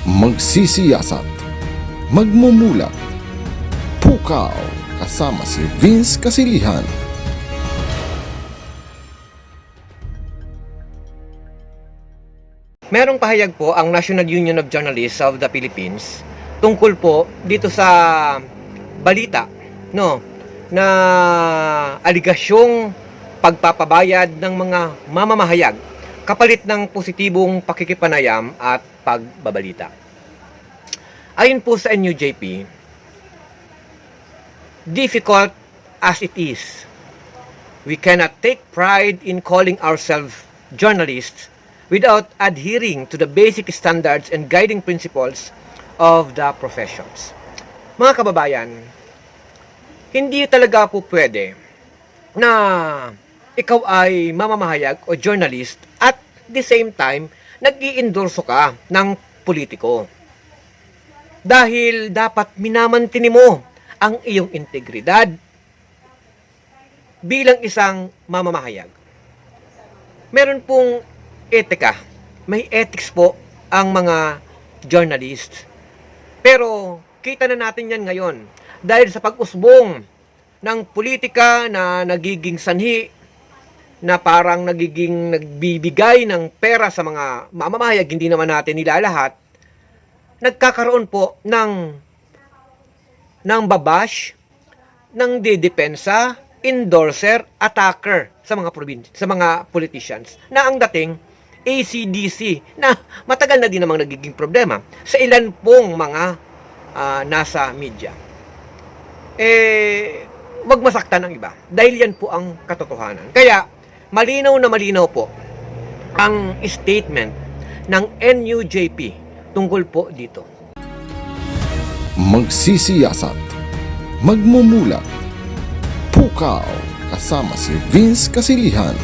Magsisiyasat, magmumulat, pukaw, kasama si Vince Kasilihan. Merong pahayag po ang National Union of Journalists of the Philippines tungkol po dito sa balita na aligasyong pagpapabayad ng mga mamamahayag kapalit ng positibong pakikipanayam at pagbabalita. Ayon po sa NUJP, difficult as it is, we cannot take pride in calling ourselves journalists without adhering to the basic standards and guiding principles of the professions. Mga kababayan, hindi talaga po pwede na ikaw ay mamamahayag o journalist at the same time nag-i-endorso ka ng politiko. Dahil dapat minamantini mo ang iyong integridad bilang isang mamamahayag. Meron pong etika, may ethics po ang mga journalists. Pero kita na natin yan ngayon dahil sa pag-usbong ng politika na nagiging sanhi na parang nagbibigay ng pera sa mga mamamahayag, hindi naman natin nilalahat, nagkakaroon po ng babash, ng dedepensa, endorser, attacker sa mga politicians na ang dating ACDC na matagal na din namang nagiging problema sa ilan pong mga nasa media. Wag masaktan ang iba dahil yan po ang katotohanan. Kaya malinaw po ang statement ng NUJP tungkol po dito. Magsisiyasat, magmumulat, pukaw, kasama si Vince Kasilihan.